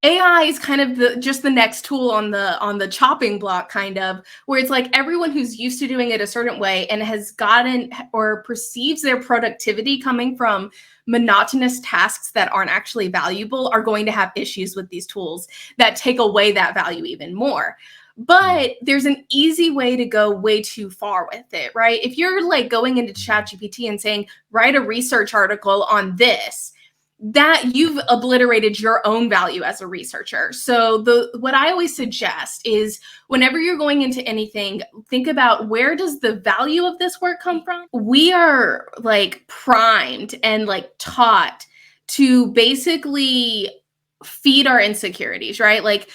AI is kind of just the next tool on the chopping block, kind of, where it's like everyone who's used to doing it a certain way and has gotten or perceives their productivity coming from monotonous tasks that aren't actually valuable are going to have issues with these tools that take away that value even more. But there's an easy way to go way too far with it, right? If you're like going into ChatGPT and saying, write a research article on this, that you've obliterated your own value as a researcher. So what I always suggest is whenever you're going into anything, think about, where does the value of this work come from? We are like primed and like taught to basically feed our insecurities, right? Like,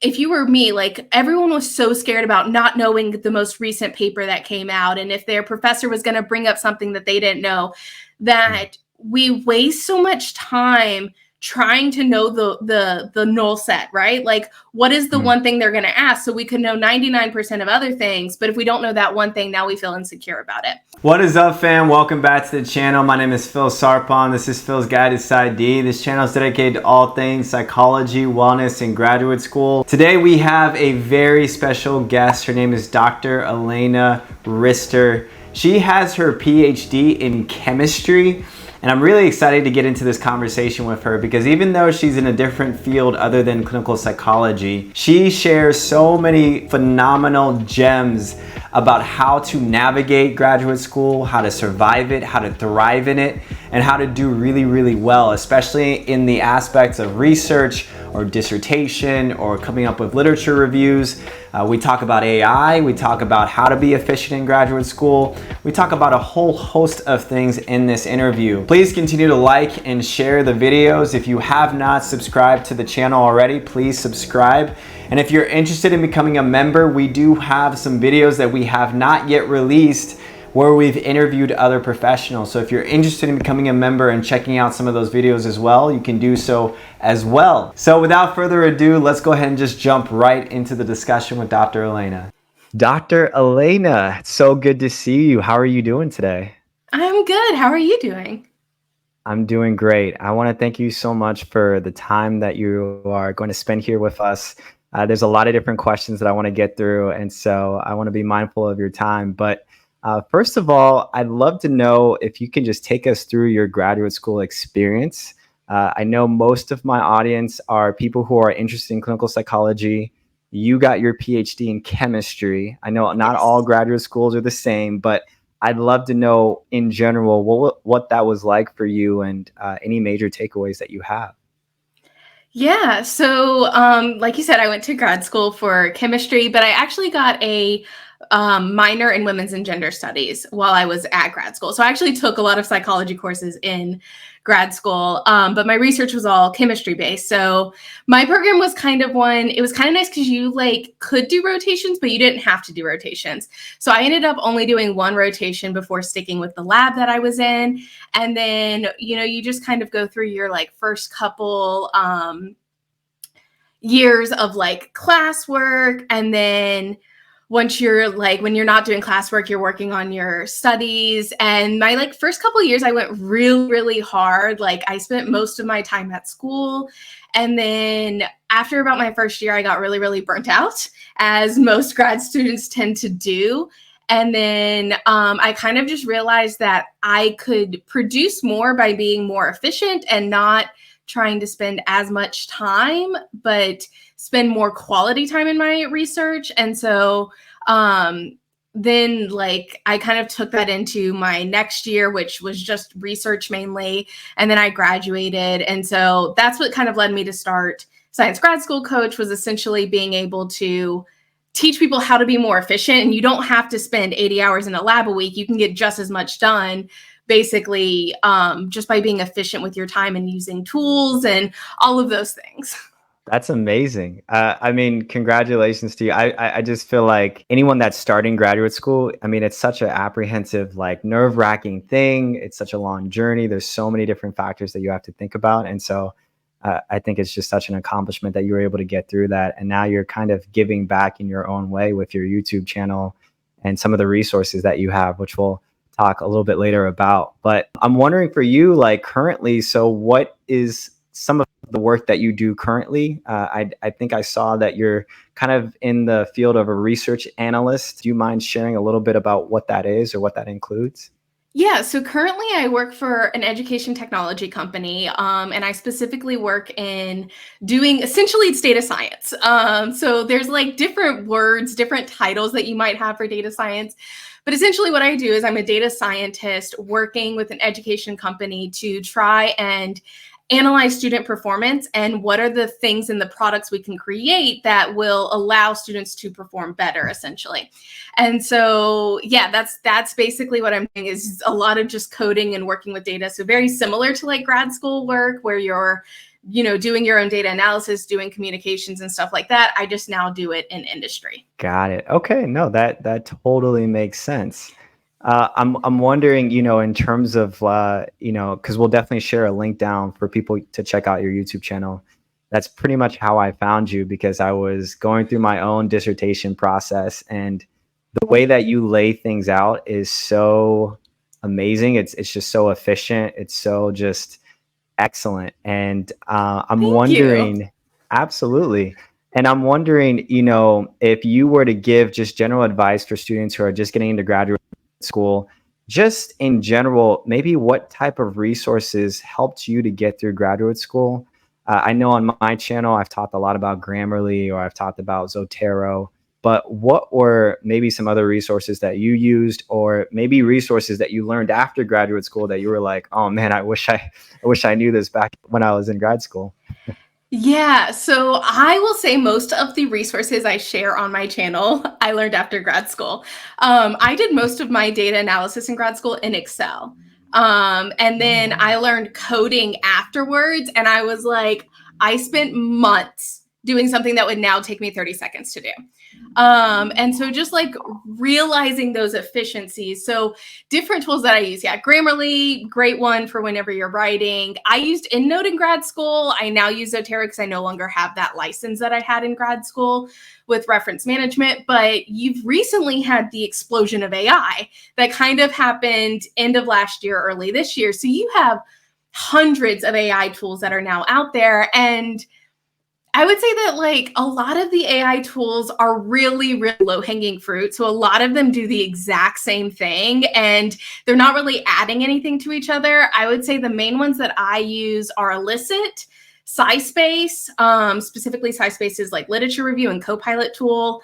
if you were me, like, everyone was so scared about not knowing the most recent paper that came out, and if their professor was going to bring up something that they didn't know, that we waste so much time trying to know the null set, right? Like, what is the one thing they're going to ask, so we could know 99% of other things, but if we don't know that one thing, now we feel insecure about it. What is up, fam? Welcome back to the channel. My name is Phil Sarpon. This is Phil's Guide to PhD. This channel is dedicated to all things psychology, wellness, and graduate school. Today we have a very special guest. Her name is Dr. Alana Rister. She has her PhD in chemistry. And I'm really excited to get into this conversation with her because even though she's in a different field other than clinical psychology, she shares so many phenomenal gems about how to navigate graduate school, how to survive it, how to thrive in it, and how to do really, really well, especially in the aspects of research or dissertation or coming up with literature reviews. We talk about AI, we talk about how to be efficient in graduate school. We talk about a whole host of things in this interview. Please continue to like and share the videos. If you have not subscribed to the channel already, please subscribe. And if you're interested in becoming a member, we do have some videos that we have not yet released where we've interviewed other professionals. So if you're interested in becoming a member and checking out some of those videos as well, you can do so as well. So without further ado, let's go ahead and just jump right into the discussion with Dr. Alana. Dr. Alana, it's so good to see you. How are you doing today? I'm good. How are you doing? I'm doing great. I want to thank you so much for the time that you are going to spend here with us. There's a lot of different questions that I want to get through, and so I want to be mindful of your time. But first of all, I'd love to know if you can just take us through your graduate school experience. I know most of my audience are people who are interested in clinical psychology. You got your PhD in chemistry. I know not all graduate schools are the same, but I'd love to know in general what that was like for you and any major takeaways that you have. Yeah, so like you said, I went to grad school for chemistry, but I actually got a minor in women's and gender studies while I was at grad school. So I actually took a lot of psychology courses in grad school, but my research was all chemistry based. So my program was kind of it was kind of nice because you like could do rotations, but you didn't have to do rotations. So I ended up only doing one rotation before sticking with the lab that I was in. And then, you just kind of go through your like first couple years of like classwork, and then once you're like, when you're not doing classwork, you're working on your studies. And my like first couple of years, I went really, really hard. Like I spent most of my time at school. And then after about my first year, I got really, really burnt out, as most grad students tend to do. And then I kind of just realized that I could produce more by being more efficient and not trying to spend as much time, but spend more quality time in my research. And so then like I kind of took that into my next year, which was just research mainly. And then I graduated. And so that's what kind of led me to start Science Grad School Coach, was essentially being able to teach people how to be more efficient. And you don't have to spend 80 hours in a lab a week. You can get just as much done basically just by being efficient with your time and using tools and all of those things. That's amazing. I mean, congratulations to you. I just feel like anyone that's starting graduate school, I mean, it's such an apprehensive, like nerve-wracking thing. It's such a long journey. There's so many different factors that you have to think about. And so I think it's just such an accomplishment that you were able to get through that. And now you're kind of giving back in your own way with your YouTube channel and some of the resources that you have, which we'll talk a little bit later about. But I'm wondering for you, like currently, so what is some of the work that you do currently. I think I saw that you're kind of in the field of a research analyst. Do you mind sharing a little bit about what that is or what that includes? Yeah, so currently I work for an education technology company, and I specifically work in doing essentially it's data science. So there's like different words, different titles that you might have for data science. But essentially, what I do is I'm a data scientist working with an education company to try and analyze student performance and what are the things in the products we can create that will allow students to perform better, essentially. And so, yeah, that's basically what I'm doing is a lot of just coding and working with data. So very similar to like grad school work where you're, doing your own data analysis, doing communications and stuff like that. I just now do it in industry. Got it. Okay, no, that totally makes sense. I'm wondering, in terms of, because we'll definitely share a link down for people to check out your YouTube channel. That's pretty much how I found you because I was going through my own dissertation process, and the way that you lay things out is so amazing. It's just so efficient. It's so just excellent. And I'm Thank you. wondering, absolutely. And I'm wondering, if you were to give just general advice for students who are just getting into graduate school, just in general, maybe what type of resources helped you to get through graduate school? I know on my channel, I've talked a lot about Grammarly or I've talked about Zotero, but what were maybe some other resources that you used or maybe resources that you learned after graduate school that you were like, oh man, I wish I knew this back when I was in grad school? Yeah, so I will say most of the resources I share on my channel, I learned after grad school. I did most of my data analysis in grad school in Excel. And Oh, then I wow. learned coding afterwards. And I was like, I spent months doing something that would now take me 30 seconds to do. And so just like realizing those efficiencies. So different tools that I use. Yeah, Grammarly, great one for whenever you're writing. I used EndNote in grad school. I now use Zotero because I no longer have that license that I had in grad school with reference management. But you've recently had the explosion of AI that kind of happened end of last year, early this year. So you have hundreds of AI tools that are now out there. And I would say that like a lot of the AI tools are really, really low hanging fruit. So a lot of them do the exact same thing and they're not really adding anything to each other. I would say the main ones that I use are Elicit, SciSpace, specifically SciSpace is like literature review and Copilot tool.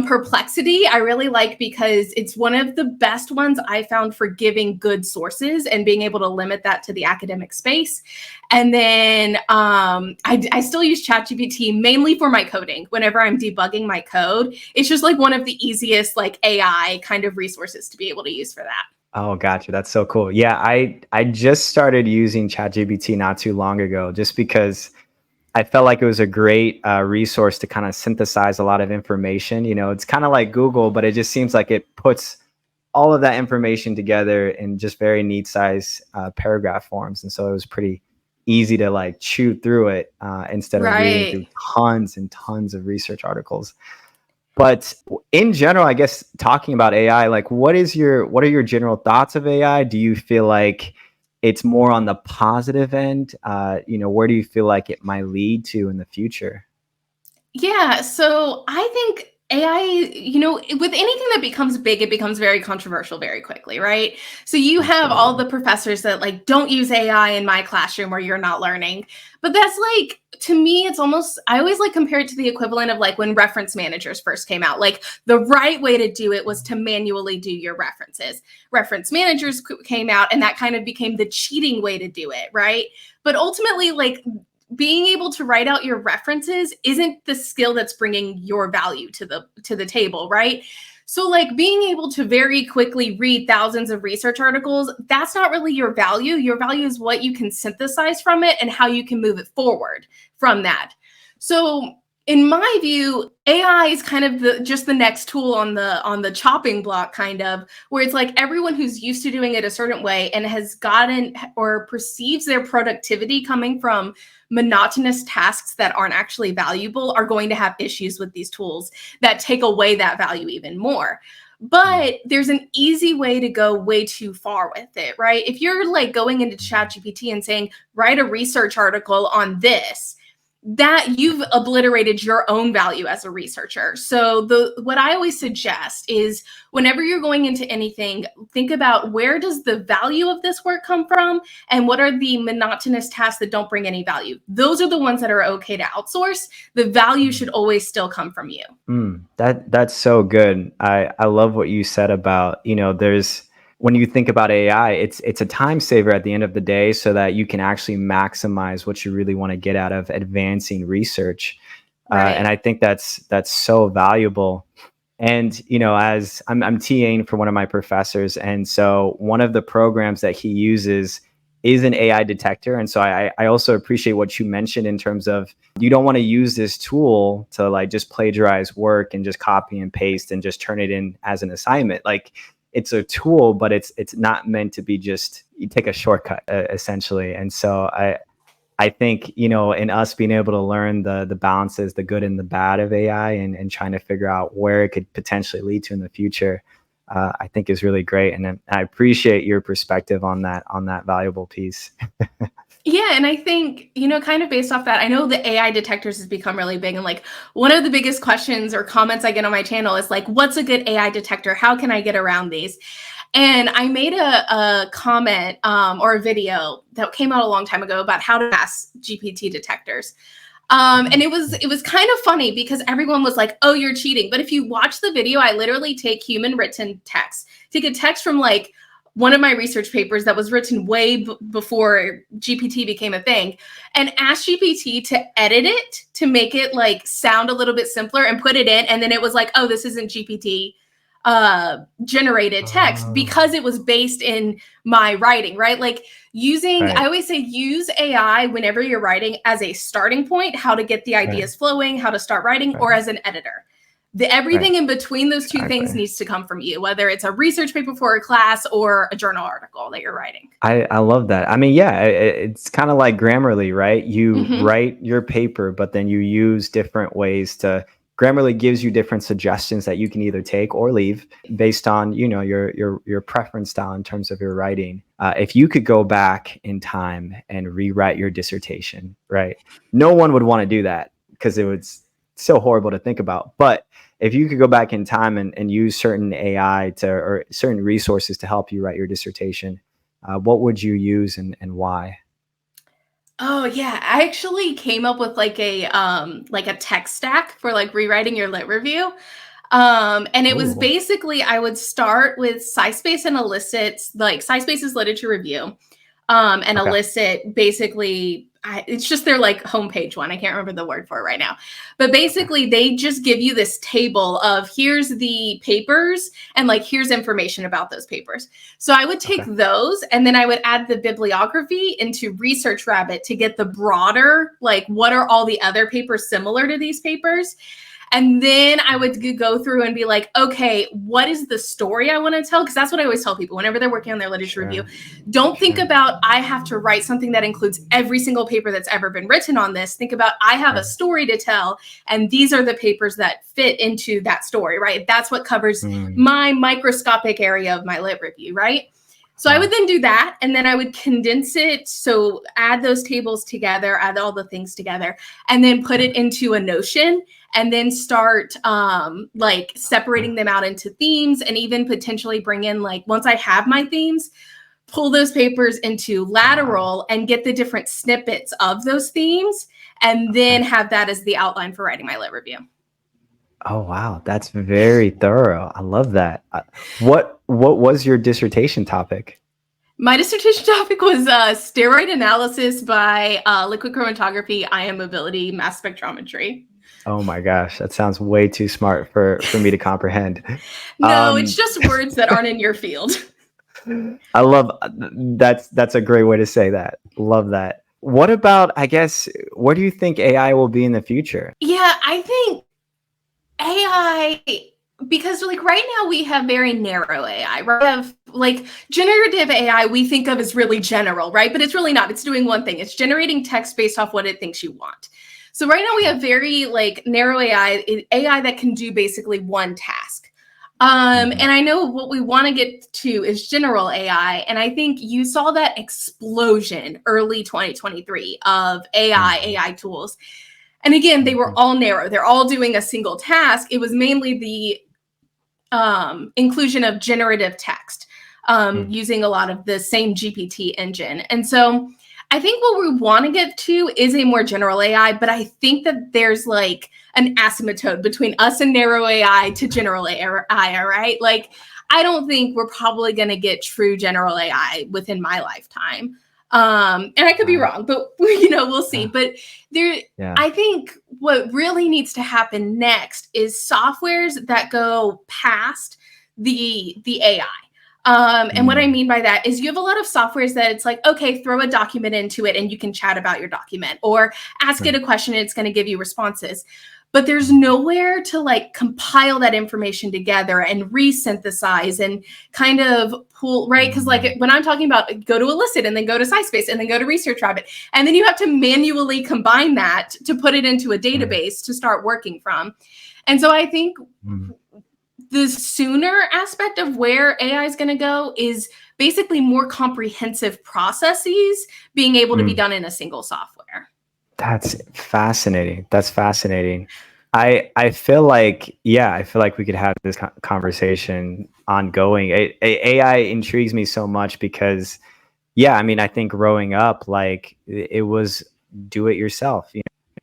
Perplexity, I really like because it's one of the best ones I found for giving good sources and being able to limit that to the academic space. And then I still use ChatGPT mainly for my coding. Whenever I'm debugging my code, it's just like one of the easiest like AI kind of resources to be able to use for that. Oh, gotcha. That's so cool. Yeah, I just started using ChatGPT not too long ago, just because I felt like it was a great resource to kind of synthesize a lot of information. It's kind of like Google, but it just seems like it puts all of that information together in just very neat size paragraph forms. And so it was pretty easy to like chew through it instead of reading through Right. tons and tons of research articles. But in general, I guess talking about AI, like what are your general thoughts of AI? Do you feel like it's more on the positive end? Where do you feel like it might lead to in the future? Yeah, so I think AI, with anything that becomes big, it becomes very controversial very quickly, right? So you have all Absolutely. the professors that like don't use AI in my classroom or you're not learning. But that's like to me it's almost I always like compare it to the equivalent of like when reference managers first came out. Like the right way to do it was to manually do your references. Reference managers came out and that kind of became the cheating way to do it, right? But ultimately like being able to write out your references isn't the skill that's bringing your value to the table, right? So like being able to very quickly read thousands of research articles, that's not really your value. Your value is what you can synthesize from it and how you can move it forward from that. So in my view, AI is kind of just the next tool on the chopping block kind of where it's like everyone who's used to doing it a certain way and has gotten or perceives their productivity coming from monotonous tasks that aren't actually valuable are going to have issues with these tools that take away that value even more. But there's an easy way to go way too far with it, right? If you're like going into ChatGPT and saying, write a research article on this, that you've obliterated your own value as a researcher. So what I always suggest is whenever you're going into anything, think about where does the value of this work come from and what are the monotonous tasks that don't bring any value. Those are the ones that are okay to outsource. The value should always still come from you. That's so good. I love what you said about, when you think about AI, it's a time saver at the end of the day so that you can actually maximize what you really want to get out of advancing research. Right. And I think that's so valuable. And, as I'm TAing for one of my professors. And so one of the programs that he uses is an AI detector. And so I also appreciate what you mentioned in terms of you don't want to use this tool to like just plagiarize work and just copy and paste and just turn it in as an assignment. Like, it's a tool, but it's not meant to be just you take a shortcut essentially. And so I think, in us being able to learn the balances, the good and the bad of AI and trying to figure out where it could potentially lead to in the future, I think is really great. And I appreciate your perspective on that valuable piece. Yeah, and I think, kind of based off that, I know the AI detectors has become really big. And like one of the biggest questions or comments I get on my channel is like, what's a good AI detector? How can I get around these? And I made a comment or a video that came out a long time ago about how to pass GPT detectors. And it was kind of funny because everyone was like, oh, you're cheating. But if you watch the video, I literally take human written text, take a text from like one of my research papers that was written way before GPT became a thing, and asked GPT to edit it to make it like sound a little bit simpler and put it in. And then it was like, oh, this isn't GPT generated text because it was based in my writing, right? Like I always say, use AI whenever you're writing as a starting point, how to get the ideas flowing, how to start writing, or as an editor. Everything in between those two things needs to come from you, whether it's a research paper for a class or a journal article that you're writing. I love that. I mean, yeah, it's kind of like Grammarly, right? You write your paper, but then you use different ways to. Grammarly gives you different suggestions that you can either take or leave based on, your preference style in terms of your writing. If you could go back in time and rewrite your dissertation, right? No one would want to do that because it was so horrible to think about. But if you could go back in time and use certain AI or certain resources to help you write your dissertation, what would you use and why? Oh yeah, I actually came up with like a tech stack for like rewriting your lit review. And it was basically I would start with SciSpace and elicit like SciSpace is literature review. And elicit basically it's just their like homepage one. I can't remember the word for it right now. But basically they just give you this table of here's the papers and like here's information about those papers. So I would take those and then I would add the bibliography into Research Rabbit to get the broader, like what are all the other papers similar to these papers? And then I would go through and be like, okay, what is the story I want to tell? Because that's what I always tell people whenever they're working on their literature review. Don't think about, I have to write something that includes every single paper that's ever been written on this. Think about, I have a story to tell, and these are the papers that fit into that story, right? That's what covers my microscopic area of my lit review, right? So I would then do that, and then I would condense it. So add those tables together, add all the things together, and then put it into a Notion, and then start like separating them out into themes, and even potentially bring in like, once I have my themes, pull those papers into Lateral and get the different snippets of those themes, and then have that as the outline for writing my lit review. Oh, wow. That's very thorough. I love that. What was your dissertation topic? My dissertation topic was steroid analysis by liquid chromatography, ion mobility, mass spectrometry. Oh my gosh, that sounds way too smart for me to comprehend. No, it's just words that aren't in your field. I love that's a great way to say that. Love that. What about, I guess, where do you think AI will be in the future? Yeah, I think AI, because like right now we have very narrow AI, right? We have like generative AI we think of as really general, right? But it's really not. It's doing one thing. It's generating text based off what it thinks you want. So right now we have very like narrow AI that can do basically one task. And I know what we want to get to is general AI. And I think you saw that explosion early 2023 of AI tools. And again, they were all narrow. They're all doing a single task. It was mainly the inclusion of generative text using a lot of the same GPT engine. And so I think what we want to get to is a more general AI, but I think that there's like an asymptote between us and narrow AI to general AI, right? Like, I don't think we're probably going to get true general AI within my lifetime. And I could be wrong, but we'll see. But I think what really needs to happen next is softwares that go past the AI. And what I mean by that is you have a lot of softwares that it's like, okay, throw a document into it and you can chat about your document, or ask it a question and it's going to give you responses. But there's nowhere to like compile that information together and resynthesize and kind of pull, right? Because like when I'm talking about go to Elicit and then go to SciSpace and then go to Research Rabbit, and then you have to manually combine that to put it into a database to start working from. And so I think the sooner aspect of where AI is going to go is basically more comprehensive processes being able to be done in a single software. That's fascinating. That's fascinating. I feel like we could have this conversation ongoing. AI intrigues me so much because, I mean, I think growing up, like it was do it yourself.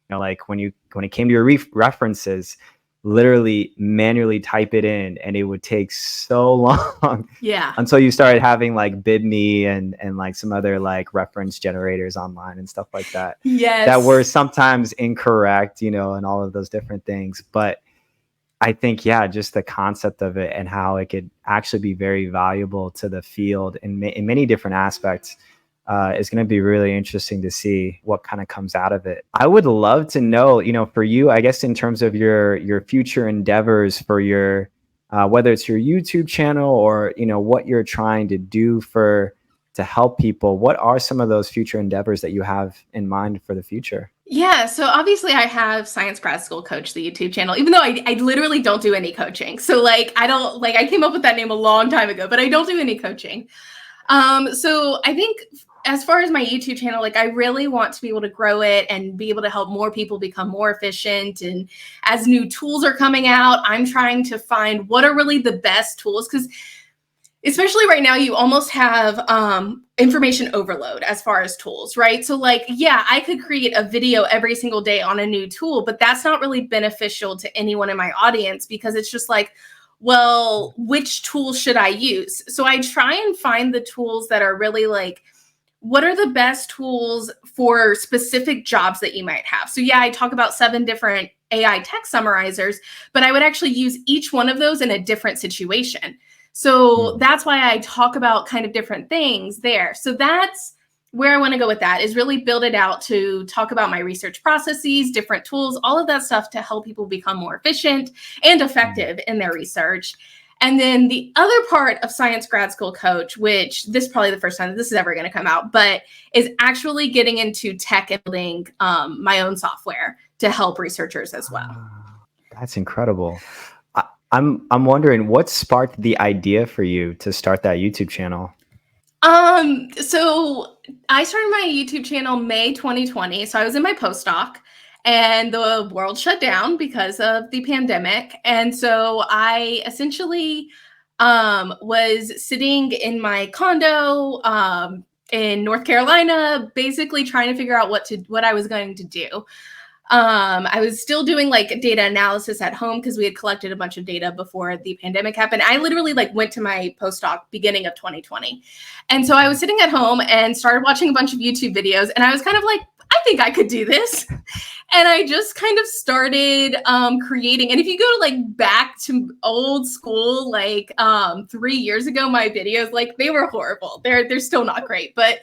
Like when it came to your references, literally manually type it in, and it would take so long until you started having like BibMe and like some other like reference generators online and stuff like that. That were sometimes incorrect, and all of those different things. But I think, just the concept of it and how it could actually be very valuable to the field in many different aspects is going to be really interesting to see what kind of comes out of it. I would love to know, for you, I guess, in terms of your future endeavors for your, whether it's your YouTube channel or, what you're trying to do to help people, what are some of those future endeavors that you have in mind for the future? Yeah, so obviously I have Science Grad School Coach, the YouTube channel, even though I literally don't do any coaching. So like, I came up with that name a long time ago, but I don't do any coaching. So I think as far as my YouTube channel, like I really want to be able to grow it and be able to help more people become more efficient. And as new tools are coming out, I'm trying to find what are really the best tools, because especially right now, you almost have information overload as far as tools, right? So like, I could create a video every single day on a new tool, but that's not really beneficial to anyone in my audience, because it's just like, well, which tools should I use? So I try and find the tools that are really like, what are the best tools for specific jobs that you might have? So I talk about 7 different AI text summarizers, but I would actually use each one of those in a different situation. So that's why I talk about kind of different things there. So that's where I want to go with that, is really build it out to talk about my research processes, different tools, all of that stuff to help people become more efficient and effective in their research. And then the other part of Science Grad School Coach, which this is probably the first time that this is ever going to come out, but is actually getting into tech and building my own software to help researchers as well. That's incredible. I'm wondering what sparked the idea for you to start that YouTube channel? So I started my YouTube channel May 2020. So I was in my postdoc and the world shut down because of the pandemic. And so I essentially was sitting in my condo in North Carolina, basically trying to figure out what I was going to do. I was still doing like data analysis at home because we had collected a bunch of data before the pandemic happened. I literally like went to my postdoc beginning of 2020. And so I was sitting at home and started watching a bunch of YouTube videos, and I was kind of like, I think I could do this. And I just kind of started creating. And if you go to like back to old school, like 3 years ago, my videos, like they were horrible. They're still not great, but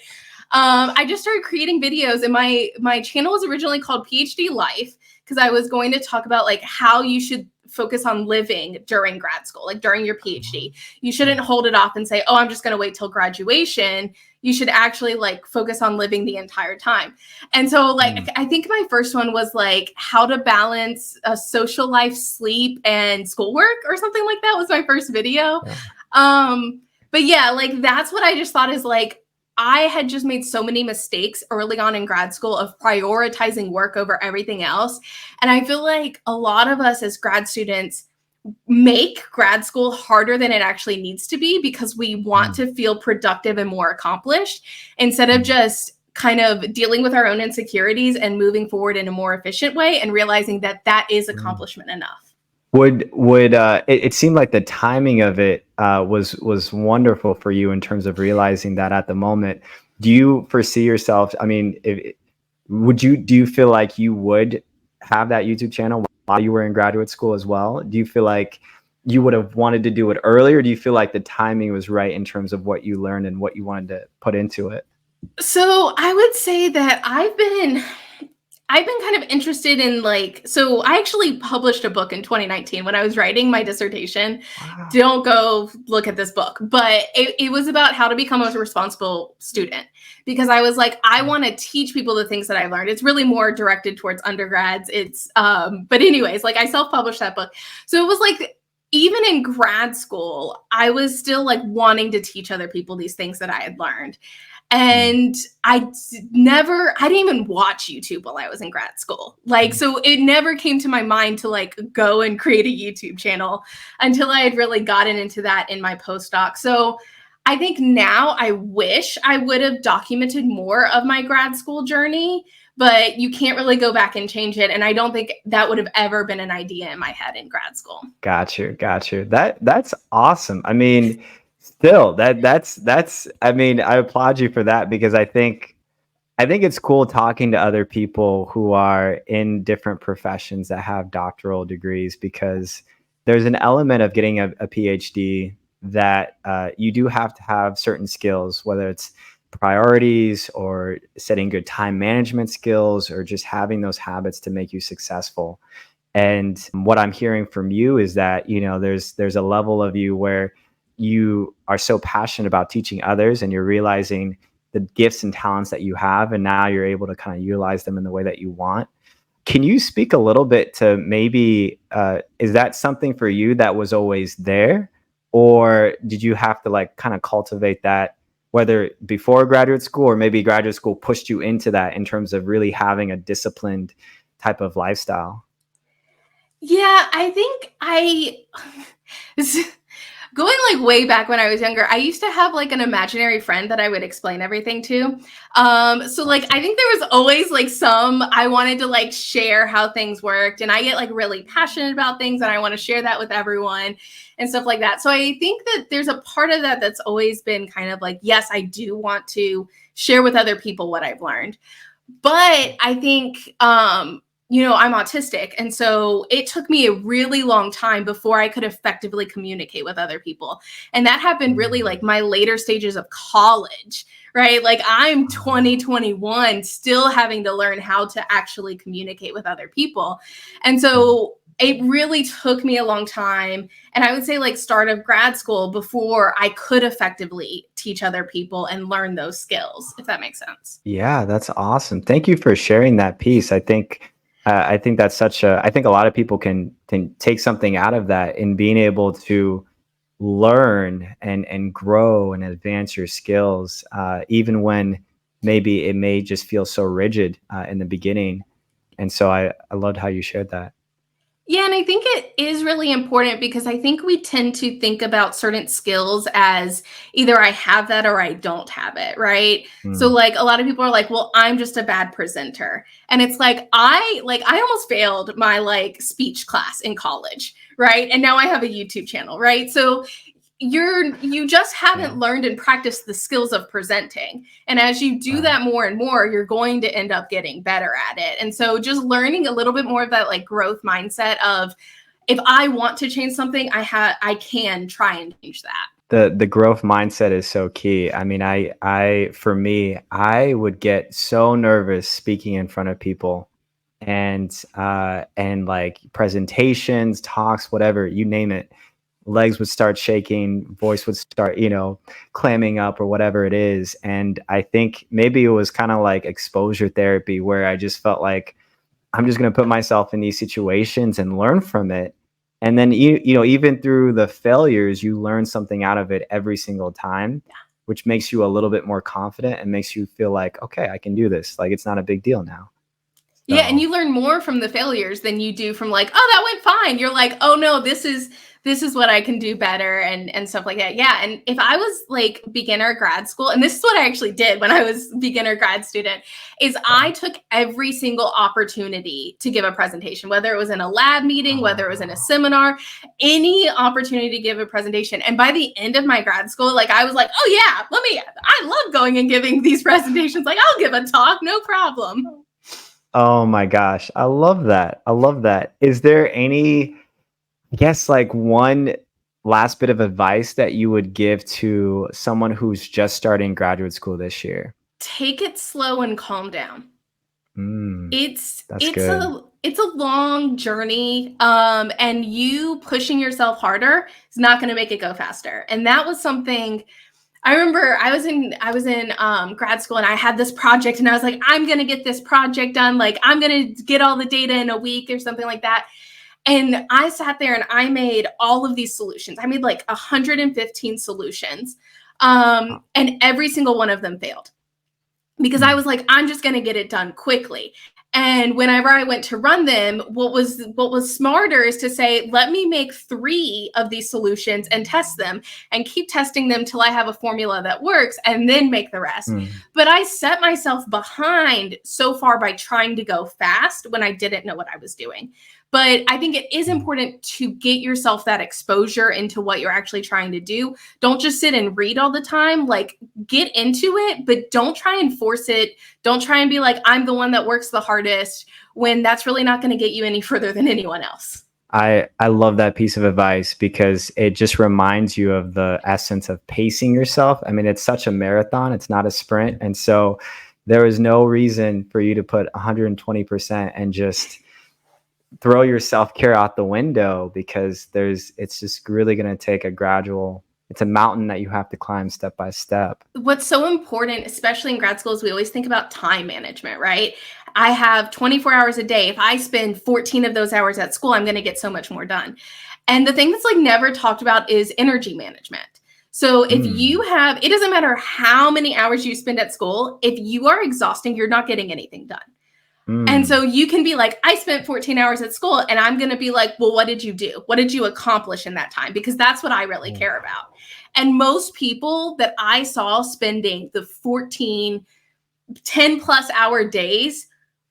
I just started creating videos, and my channel was originally called PhD Life, because I was going to talk about like how you should focus on living during grad school, like during your PhD. You shouldn't hold it off and say, oh, I'm just going to wait till graduation. You should actually like focus on living the entire time. And so like, I think my first one was like how to balance a social life, sleep, and schoolwork or something like that was my first video. But yeah, like that's what I just thought is like, I had just made so many mistakes early on in grad school of prioritizing work over everything else. And I feel like a lot of us as grad students make grad school harder than it actually needs to be because we want to feel productive and more accomplished instead of just kind of dealing with our own insecurities and moving forward in a more efficient way and realizing that that is accomplishment enough. It seemed like the timing of it was wonderful for you in terms of realizing that at the moment. Do you foresee yourself, I mean, do you feel like you would have that YouTube channel while you were in graduate school as well? Do you feel like you would have wanted to do it earlier? Do you feel like the timing was right in terms of what you learned and what you wanted to put into it? So I would say that I've been kind of interested in like, so I actually published a book in 2019 when I was writing my dissertation. Wow. Don't go look at this book, but it was about how to become a responsible student because I was like, I want to teach people the things that I learned. It's really more directed towards undergrads. But anyways, like I self-published that book. So it was like, even in grad school, I was still like wanting to teach other people these things that I had learned. And I didn't even watch YouTube while I was in grad school. Like, so it never came to my mind to like go and create a YouTube channel until I had really gotten into that in my postdoc. So I think now I wish I would have documented more of my grad school journey, but you can't really go back and change it. And I don't think that would have ever been an idea in my head in grad school. Gotcha. That's awesome. I mean, still, that's I mean, I applaud you for that because I think it's cool talking to other people who are in different professions that have doctoral degrees because there's an element of getting a PhD that you do have to have certain skills, whether it's priorities or setting good time management skills or just having those habits to make you successful. And what I'm hearing from you is that, you know, there's a level of you where you are so passionate about teaching others and you're realizing the gifts and talents that you have, and now you're able to kind of utilize them in the way that you want. Can you speak a little bit to maybe, is that something for you that was always there? Or did you have to like kind of cultivate that, whether before graduate school or maybe graduate school pushed you into that in terms of really having a disciplined type of lifestyle? Yeah, I think going like way back when I was younger, I used to have like an imaginary friend that I would explain everything to. So like I think there was always like I wanted to like share how things worked, and I get like really passionate about things and I want to share that with everyone and stuff like that. So I think that there's a part of that that's always been kind of like, yes, I do want to share with other people what I've learned. But I think you know, I'm autistic. And so it took me a really long time before I could effectively communicate with other people. And that happened really like my later stages of college, right? Like I'm 2021 still having to learn how to actually communicate with other people. And so it really took me a long time. And I would say like start of grad school before I could effectively teach other people and learn those skills, if that makes sense. Yeah, that's awesome. Thank you for sharing that piece. I think that's I think a lot of people can take something out of that in being able to learn and grow and advance your skills, even when maybe it may just feel so rigid in the beginning. And so I loved how you shared that. Yeah, and I think it is really important because I think we tend to think about certain skills as either I have that or I don't have it, right? So Mm. like a lot of people are like, "Well, I'm just a bad presenter." And it's like I almost failed my like speech class in college, right? And now I have a YouTube channel, right? So you just haven't Yeah. learned and practiced the skills of presenting, and as you do Right. that more and more, you're going to end up getting better at it. And so just learning a little bit more of that like growth mindset of, if I want to change something, I can try and change that. The growth mindset is so key. I mean, for me, I would get so nervous speaking in front of people and like presentations, talks, whatever, you name it. legs would start shaking, voice would start, clamming up or whatever it is. And I think maybe it was kind of like exposure therapy, where I just felt like I'm just going to put myself in these situations and learn from it. And then, even through the failures, you learn something out of it every single time, which makes you a little bit more confident and makes you feel like, okay, I can do this. Like, it's not a big deal now. So. Yeah, and you learn more from the failures than you do from like, oh, that went fine. You're like, oh no, this is what I can do better and stuff like that. Yeah, and if I was like beginner grad school, and this is what I actually did when I was beginner grad student, is I took every single opportunity to give a presentation, whether it was in a lab meeting, whether it was in a seminar, any opportunity to give a presentation. And by the end of my grad school, like I was like, oh yeah, I love going and giving these presentations. Like I'll give a talk, no problem. Oh my gosh. I love that. I love that. Is there any, I guess, like one last bit of advice that you would give to someone who's just starting graduate school this year? Take it slow and calm down. It's good. It's a long journey. And you pushing yourself harder is not going to make it go faster. And that was something I remember I was in grad school and I had this project and I was like, I'm going to get this project done. Like I'm going to get all the data in a week or something like that. And I sat there and I made all of these solutions. I made like 115 solutions. And every single one of them failed because I was like, I'm just going to get it done quickly. And whenever I went to run them, what was smarter is to say, let me make 3 of these solutions and test them and keep testing them till I have a formula that works and then make the rest. But I set myself behind so far by trying to go fast when I didn't know what I was doing. But I think it is important to get yourself that exposure into what you're actually trying to do. Don't just sit and read all the time. Like, get into it, but don't try and force it. Don't try and be like, I'm the one that works the hardest, when that's really not going to get you any further than anyone else. I love that piece of advice because it just reminds you of the essence of pacing yourself. I mean, it's such a marathon. It's not a sprint. And so there is no reason for you to put 120% and just throw your self-care out the window, because it's just really going to take it's a mountain that you have to climb step by step. What's so important, especially in grad school, is we always think about time management, right? I have 24 hours a day. If I spend 14 of those hours at school, I'm going to get so much more done. And the thing that's like never talked about is energy management. So if you have, it doesn't matter how many hours you spend at school, if you are exhausting, you're not getting anything done. And so you can be like, I spent 14 hours at school, and I'm going to be like, well, what did you do? What did you accomplish in that time? Because that's what I really care about. And most people that I saw spending the 10 plus hour days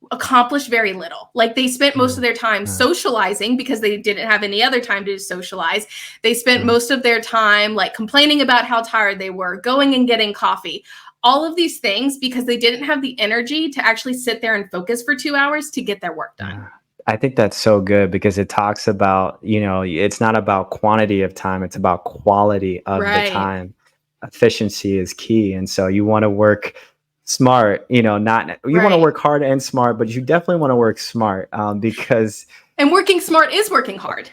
accomplished very little. Like they spent most of their time socializing because they didn't have any other time to socialize. They spent most of their time like complaining about how tired they were, going and getting coffee. All of these things because they didn't have the energy to actually sit there and focus for 2 hours to get their work done. I think that's so good because it talks about, it's not about quantity of time, it's about quality of the time. Efficiency is key. And so you want to work smart, you want to work hard and smart, but you definitely want to work smart because. And working smart is working hard.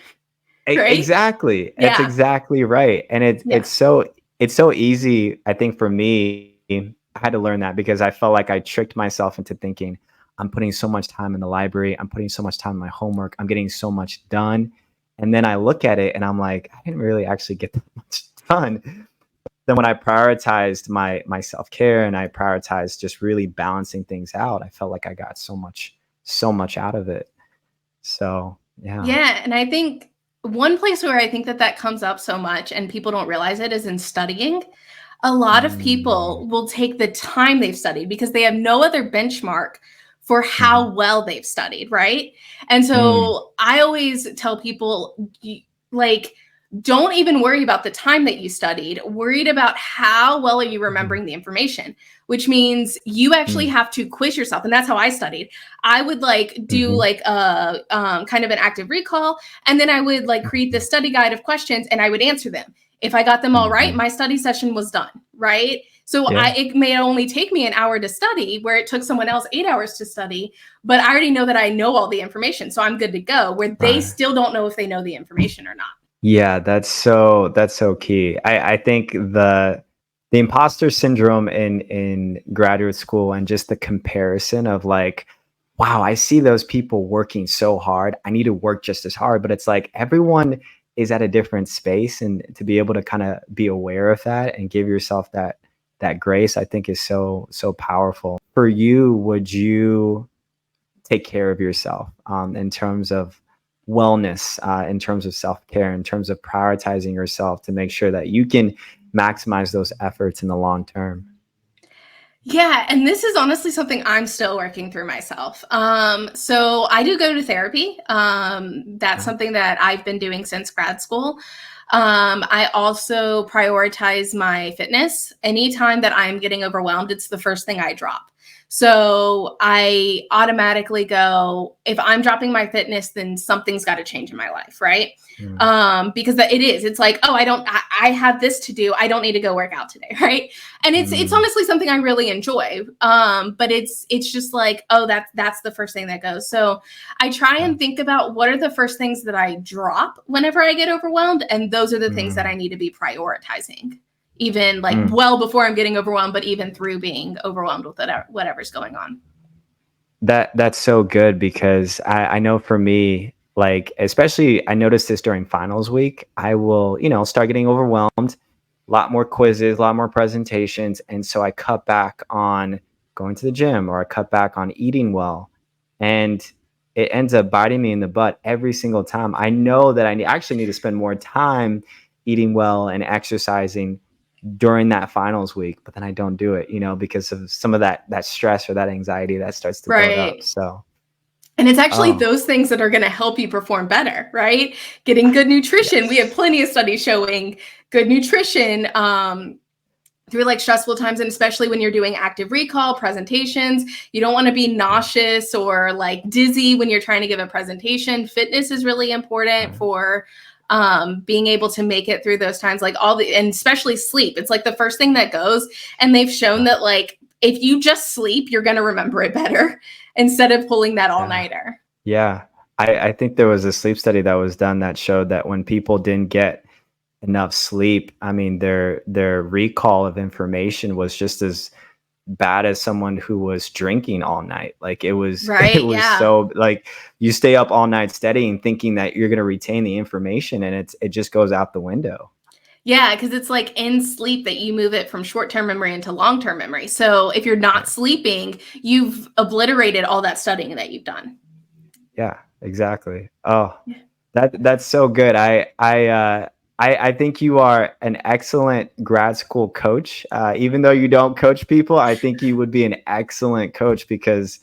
Right? Exactly. That's exactly right. And it's so easy, I think, for me. I had to learn that because I felt like I tricked myself into thinking I'm putting so much time in the library. I'm putting so much time in my homework. I'm getting so much done. And then I look at it and I'm like, I didn't really actually get that much done. Then when I prioritized my self-care and I prioritized just really balancing things out, I felt like I got so much out of it. So, yeah. Yeah. And I think one place where I think that comes up so much and people don't realize it is in studying. A lot of people will take the time they've studied because they have no other benchmark for how well they've studied, right? And so I always tell people, like, don't even worry about the time that you studied. Worried about how well are you remembering the information, which means you actually have to quiz yourself. And that's how I studied. I would like do like a kind of an active recall. And then I would like create the study guide of questions and I would answer them. If I got them all right, my study session was done, right? So it may only take me an hour to study where it took someone else 8 hours to study, but I already know that I know all the information. So I'm good to go, where they still don't know if they know the information or not. Yeah, that's so key. I think the imposter syndrome in graduate school and just the comparison of like, wow, I see those people working so hard. I need to work just as hard, but it's like everyone is at a different space, and to be able to kind of be aware of that and give yourself that grace, I think is so powerful. For you, would you take care of yourself in terms of wellness, in terms of self-care, in terms of prioritizing yourself to make sure that you can maximize those efforts in the long term? Yeah, and this is honestly something I'm still working through myself. So I do go to therapy. That's Yeah. something that I've been doing since grad school. I also prioritize my fitness. Anytime that I'm getting overwhelmed, it's the first thing I drop. So I automatically go, if I'm dropping my fitness, then something's got to change in my life, right? Mm, Because it's like, oh, I have this to do. I don't need to go work out today, right? And it's mm, honestly something I really enjoy. But it's just like, oh, that's the first thing that goes. So I try yeah. and think about what are the first things that I drop whenever I get overwhelmed, and those are the things that I Mm, need to be prioritizing, even like mm. well before I'm getting overwhelmed, but even through being overwhelmed with whatever's going on. That's so good because I know for me, like especially I noticed this during finals week, I will, start getting overwhelmed, a lot more quizzes, a lot more presentations. And so I cut back on going to the gym or I cut back on eating well. And it ends up biting me in the butt every single time. I know that actually need to spend more time eating well and exercising during that finals week, but then I don't do it, because of some of that stress or that anxiety that starts to build up. Right. So, And it's actually oh, those things that are going to help you perform better, right? Getting good nutrition. We have yes. plenty of studies showing good nutrition through like stressful times, and especially when you're doing active recall presentations. You don't want to be Yeah. nauseous or like dizzy when you're trying to give a presentation. Fitness is really important Right. for being able to make it through those times, like and especially sleep. It's like the first thing that goes. And they've shown Yeah. that like if you just sleep, you're going to remember it better instead of pulling that Yeah. all-nighter. Yeah. I think there was a sleep study that was done that showed that when people didn't get enough sleep, I mean, their recall of information was just as bad as someone who was drinking all night. Like it was it Right? was Yeah. so like you stay up all night studying thinking that you're going to retain the information, and it just goes out the window. Yeah, because it's like in sleep that you move it from short-term memory into long-term memory. So if you're not Right. sleeping, you've obliterated all that studying that you've done. Yeah, exactly. Oh, that's so good. I think you are an excellent grad school coach. Even though you don't coach people, I think you would be an excellent coach because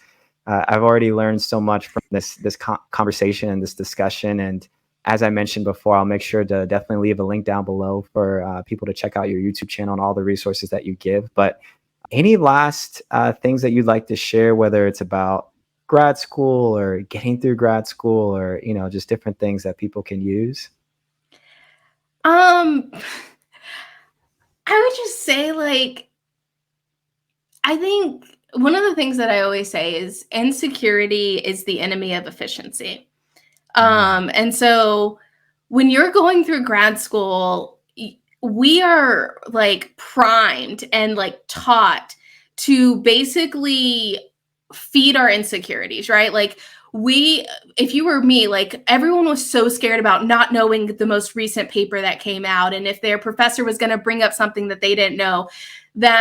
I've already learned so much from this conversation and this discussion. And as I mentioned before, I'll make sure to definitely leave a link down below for people to check out your YouTube channel and all the resources that you give. But any last things that you'd like to share, whether it's about grad school or getting through grad school or, just different things that people can use? Um, I would just say like I think one of the things that I always say is insecurity is the enemy of efficiency. Mm, And so when you're going through grad school, we are like primed and like taught to basically feed our insecurities, right? Like if you were me, like everyone was so scared about not knowing the most recent paper that came out. And if their professor was going to bring up something that they didn't know,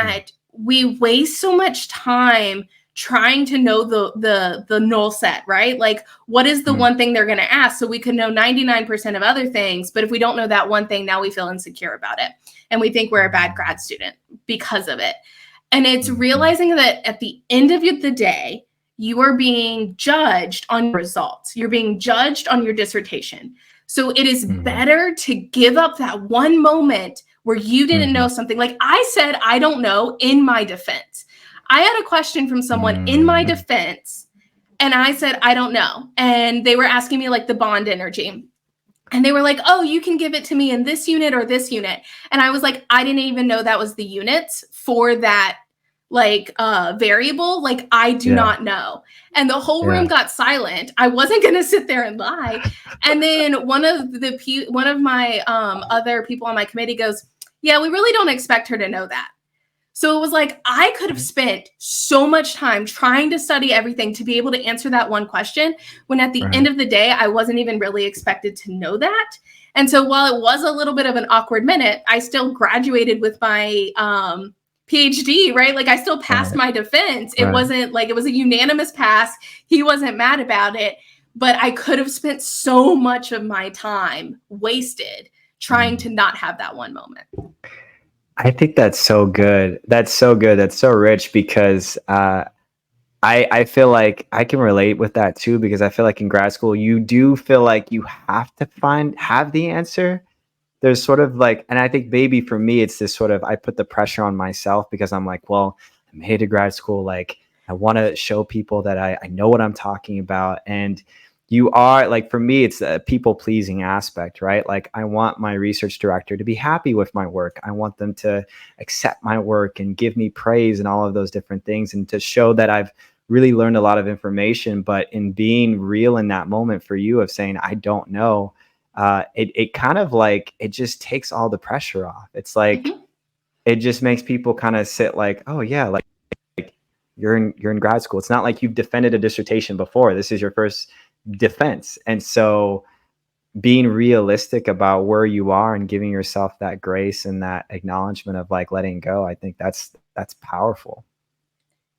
mm, that we waste so much time trying to know the null set, right? Like what is the mm, one thing they're going to ask, so we could know 99% of other things, but if we don't know that one thing, now we feel insecure about it and we think we're a bad mm, grad student because of it. And it's mhm, realizing that at the end of the day, you are being judged on results. You're being judged on your dissertation. So it is mhm, better to give up that one moment where you didn't know mhm, something. Like I said, I don't know in my defense. I had a question from someone in my mm, defense, and I said, I don't know. And they were asking me like the bond energy. And they were like, oh, you can give it to me in this unit or this unit. And I was like, I didn't even know that was the units for that variable, like I do not know. And the whole room got silent. I wasn't going to sit there and lie. And then one of my other people on my committee goes, yeah, we really don't expect her to know that. So it was like, I could have spent so much time trying to study everything to be able to answer that one question, when at the end of the day, I wasn't even really expected to know that. And so while it was a little bit of an awkward minute, I still graduated with my PhD, right? Like I still passed my defense. It wasn't like it was a unanimous pass. He wasn't mad about it, but I could have spent so much of my time wasted trying to not have that one moment. I think that's so good. That's so good. That's so rich, because I feel like I can relate with that too, because I feel like in grad school, you do feel like you have to have the answer. There's sort of like, and I think maybe for me, it's this sort of, I put the pressure on myself because I'm like, well, I'm headed to grad school. Like I want to show people that I know what I'm talking about. And you are like, for me, it's a people pleasing aspect, right? Like I want my research director to be happy with my work. I want them to accept my work and give me praise and all of those different things, and to show that I've really learned a lot of information. But in being real in that moment for you of saying, I don't know, it kind of like, it just takes all the pressure off. It's like, it just makes people kind of sit like, oh yeah, like you're in grad school. It's not like you've defended a dissertation before. This is your first defense. And so being realistic about where you are and giving yourself that grace and that acknowledgement of like letting go, I think that's powerful.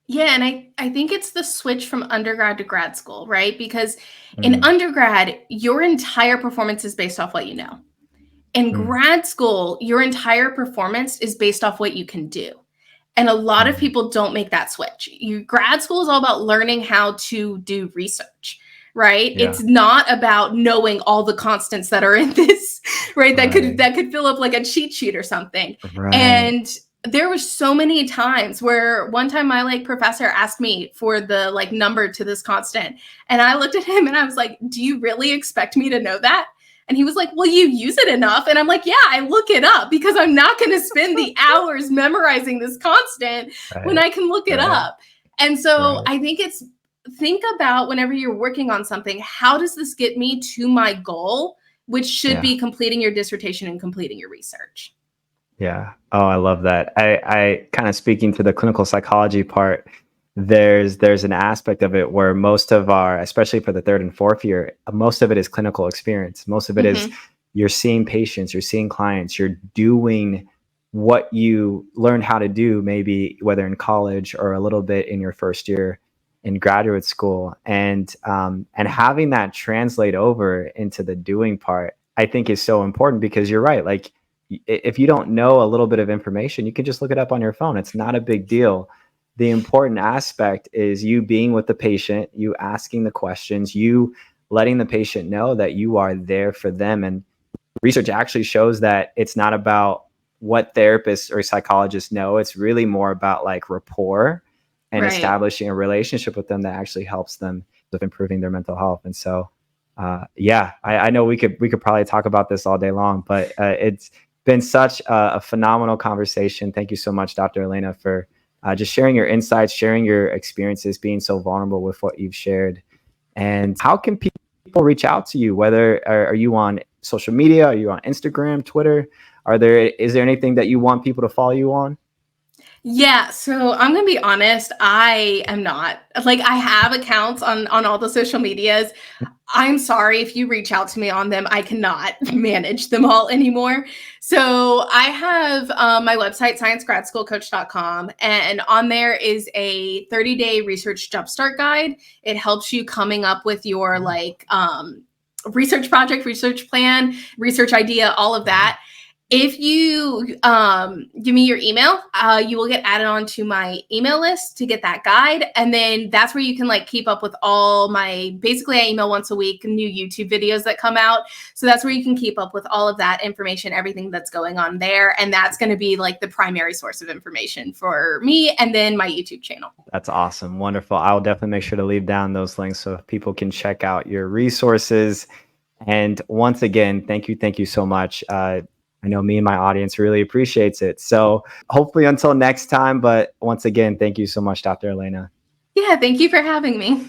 Yeah, and I think it's the switch from undergrad to grad school, right? Because in undergrad, your entire performance is based off what you know. In grad school, your entire performance is based off what you can do. And a lot of people don't make that switch. Grad school is all about learning how to do research, right? Yeah. It's not about knowing all the constants that are in this, right? That could fill up like a cheat sheet or something. Right. And there were so many times where one time my like professor asked me for the like number to this constant. And I looked at him and I was like, do you really expect me to know that? And he was like, well, you use it enough. And I'm like, yeah, I look it up because I'm not going to spend the hours memorizing this constant when I can look it up. And so I think think about whenever you're working on something, how does this get me to my goal, which should be completing your dissertation and completing your research. Yeah. Oh, I love that. I kind of speaking to the clinical psychology part, there's an aspect of it where most of our, especially for the third and fourth year, most of it is clinical experience. Most of it is you're seeing patients, you're seeing clients, you're doing what you learned how to do, maybe whether in college or a little bit in your first year in graduate school. And having that translate over into the doing part, I think is so important, because you're right. Like if you don't know a little bit of information, you can just look it up on your phone. It's not a big deal. The important aspect is you being with the patient, you asking the questions, you letting the patient know that you are there for them. And research actually shows that it's not about what therapists or psychologists know. It's really more about like rapport and establishing a relationship with them that actually helps them with improving their mental health. And so, I know we could probably talk about this all day long, but it's been such a phenomenal conversation. Thank you so much, Dr. Alana, for just sharing your insights, sharing your experiences, being so vulnerable with what you've shared. And how can people reach out to you? Whether are you on social media? Are you on Instagram, Twitter? Is there anything that you want people to follow you on? Yeah, so I'm gonna be honest, I am not. Like I have accounts on all the social medias. I'm sorry if you reach out to me on them. I cannot manage them all anymore. So I have my website, sciencegradschoolcoach.com, and on there is a 30-day research jumpstart guide. It helps you coming up with your research project, research plan, research idea, all of that. If you give me your email, you will get added onto my email list to get that guide. And then that's where you can like keep up with all basically I email once a week, new YouTube videos that come out. So that's where you can keep up with all of that information, everything that's going on there. And that's going to be like the primary source of information for me, and then my YouTube channel. That's awesome. Wonderful. I'll definitely make sure to leave down those links so people can check out your resources. And once again, thank you so much. I know me and my audience really appreciates it. So hopefully until next time, but once again, thank you so much, Dr. Alana. Yeah, thank you for having me.